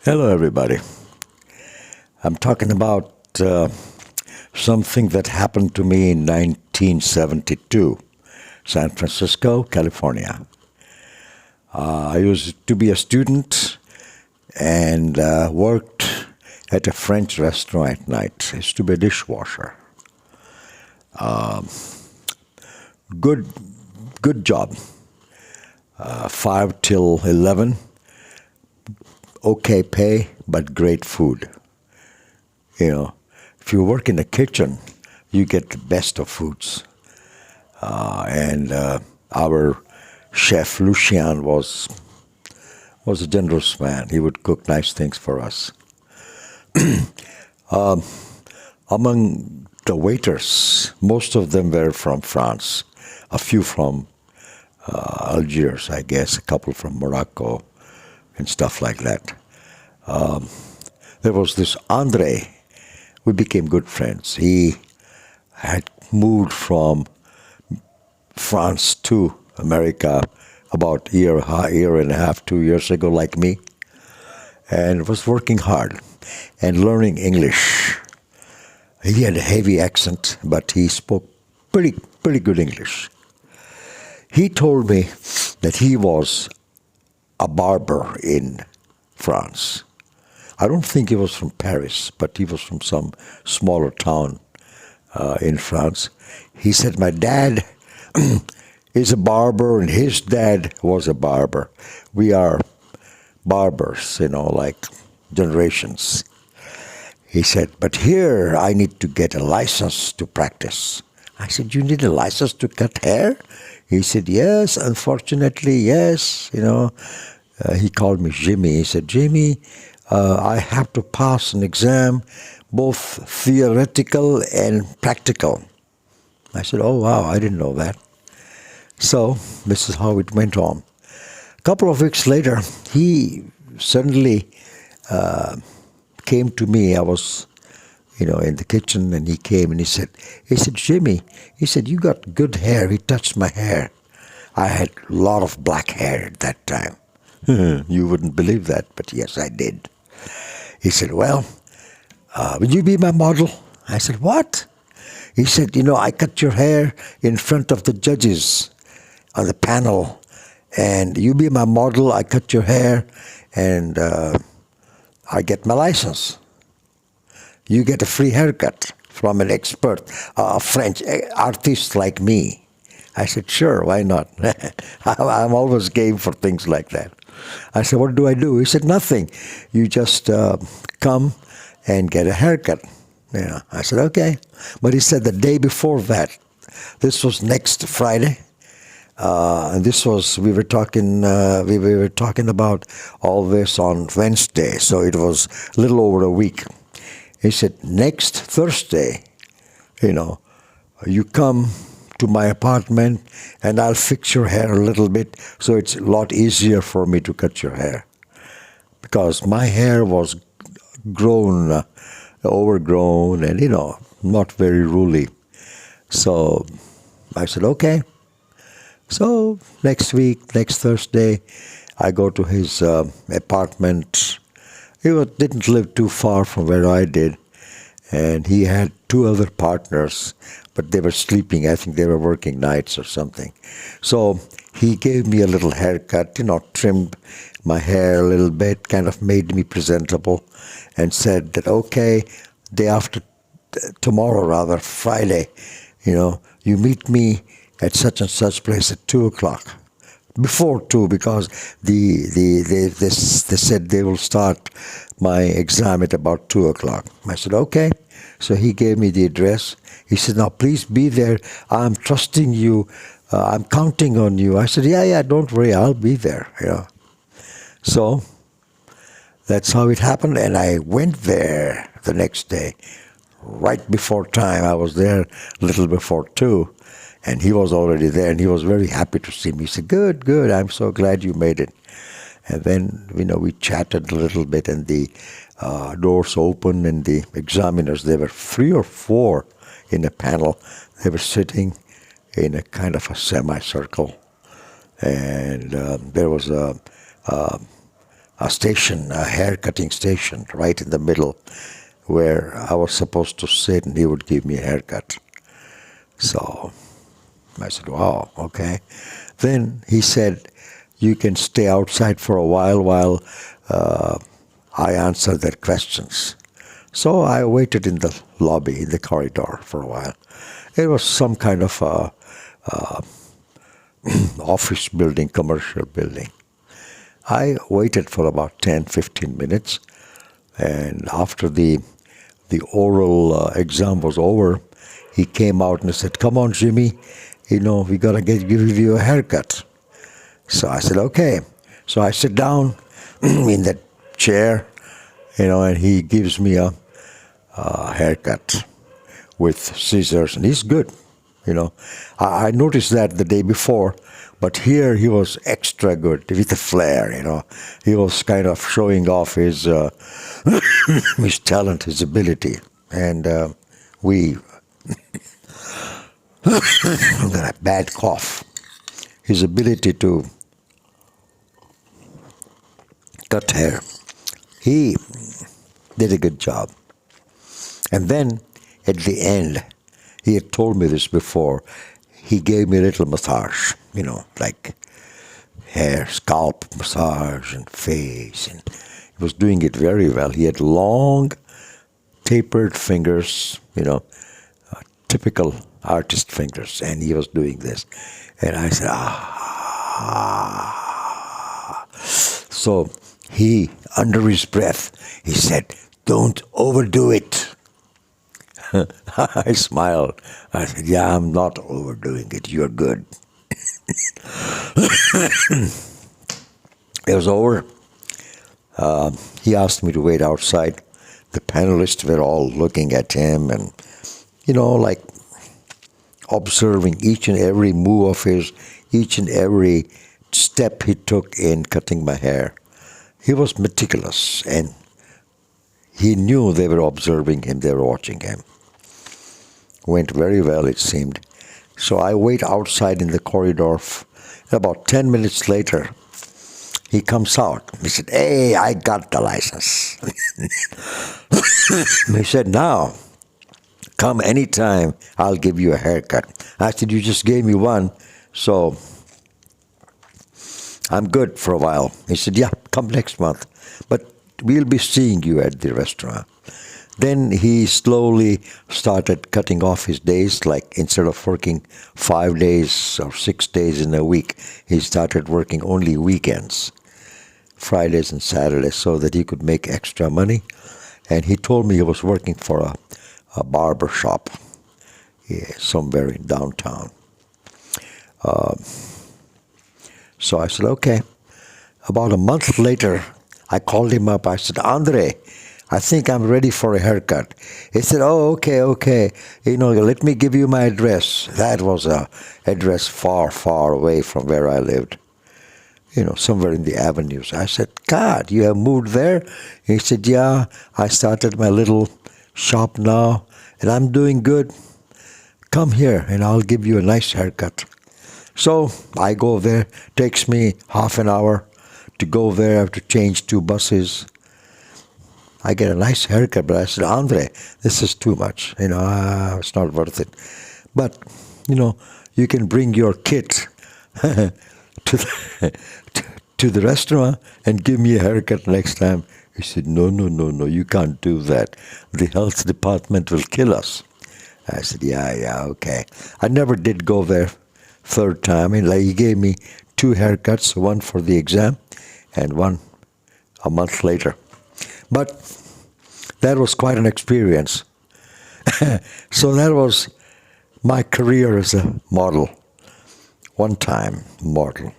Hello, everybody. I'm talking about something that happened to me in 1972, San Francisco, California. I used to be a student and worked at a French restaurant at night. I used to be a dishwasher. Good, good job. 5 till 11. Okay pay, but great food. You know, if you work in the kitchen, you get the best of foods. And our chef Lucien was a generous man. He would cook nice things for us. Among the waiters, most of them were from France, a few from Algiers, I guess, a couple from Morocco, and stuff like that. There was this Andre. We became good friends. He had moved from France to America about year and a half, 2 years ago, like me, and was working hard and learning English. He had a heavy accent, but he spoke pretty good English. He told me that he was a barber in France. I don't think he was from Paris, but he was from some smaller town in France. He said, my dad is a barber and his dad was a barber. We are barbers, like generations. He said, but here I need to get a license to practice. I said, you need a license to cut hair? He said, yes, unfortunately, yes. He called me Jimmy. He said, Jimmy, I have to pass an exam, both theoretical and practical. I said, oh, wow, I didn't know that. So this is how it went on. A couple of weeks later, he suddenly came to me. I was, in the kitchen, and he came and he said, Jimmy, he said, you got good hair. He touched my hair. I had a lot of black hair at that time. You wouldn't believe that, but yes, I did. He said, well, will you be my model? I said, what? He said, I cut your hair in front of the judges on the panel, and you be my model, I cut your hair, and I get my license. You get a free haircut from an expert, a French artist like me. I said, sure, why not? I'm always game for things like that. I said, what do I do? He said, nothing. You just come and get a haircut. I said, okay. But he said the day before that, this was next Friday, and we were talking about all this on Wednesday, so it was a little over a week. He said, next Thursday, you come to my apartment and I'll fix your hair a little bit so it's a lot easier for me to cut your hair. Because my hair was overgrown and, not very ruly. So I said, okay. So next Thursday, I go to his apartment. He didn't live too far from where I did. And he had two other partners, but they were sleeping. I think they were working nights or something. So he gave me a little haircut, trimmed my hair a little bit, kind of made me presentable, and said that, okay, day after tomorrow, rather, Friday, you meet me at such and such place at 2 o'clock. Before 2, because they said they will start my exam at about 2 o'clock. I said, okay. So he gave me the address. He said, now please be there. I'm trusting you. I'm counting on you. I said, yeah, don't worry. I'll be there. So that's how it happened. And I went there the next day, right before time. I was there a little before 2. And he was already there, and he was very happy to see me. He said, good, I'm so glad you made it. And then, we chatted a little bit, and the doors opened, and the examiners, there were 3 or 4 in a panel. They were sitting in a kind of a semicircle. And there was a station, a hair cutting station, right in the middle, where I was supposed to sit, and he would give me a haircut. So I said, wow, okay. Then he said, you can stay outside for a while I answer their questions. So I waited in the lobby, in the corridor for a while. It was some kind of office building, commercial building. I waited for about 10, 15 minutes, and after the oral exam was over, he came out and said, come on, Jimmy, we got to give you a haircut. So I said, okay. So I sit down in that chair, and he gives me a haircut with scissors, and he's good. I noticed that the day before, but here he was extra good with a flair. He was kind of showing off his his talent, his ability, and we got a bad cough. His ability to cut hair, he did a good job. And then at the end, he had told me this before, he gave me a little massage, like hair, scalp massage and face, and he was doing it very well. He had long, tapered fingers, typical artist fingers, and he was doing this. And I said, ah. So he, under his breath, he said, don't overdo it. I smiled. I said, yeah, I'm not overdoing it. You're good. It was over. He asked me to wait outside. The panelists were all looking at him and, like observing each and every move of his, each and every step he took in cutting my hair. He was meticulous, and he knew they were observing him, they were watching him. Went very well, it seemed. So I wait outside in the corridor. About 10 minutes later, he comes out. He said, hey, I got the license. He said, now, come anytime, I'll give you a haircut. I said, you just gave me one, so I'm good for a while. He said, yeah, come next month. But we'll be seeing you at the restaurant. Then he slowly started cutting off his days, like instead of working 5 days or 6 days in a week, he started working only weekends, Fridays and Saturdays, so that he could make extra money. And he told me he was working for a barber shop somewhere in downtown. So I said, okay. About a month later, I called him up. I said, Andre, I think I'm ready for a haircut. He said, oh, okay. Let me give you my address. That was a address far, far away from where I lived. Somewhere in the avenues. I said, God, you have moved there? He said, yeah, I started my little shop now, and I'm doing good. Come here, and I'll give you a nice haircut. So I go there. Takes me half an hour to go there. I have to change 2 buses. I get a nice haircut, but I said, Andre, this is too much. It's not worth it. But, you can bring your kit to the restaurant and give me a haircut next time. He said, no, you can't do that. The health department will kill us. I said, yeah, okay. I never did go there third time. He gave me 2 haircuts, one for the exam and one a month later. But that was quite an experience. So that was my career as a model, one-time model.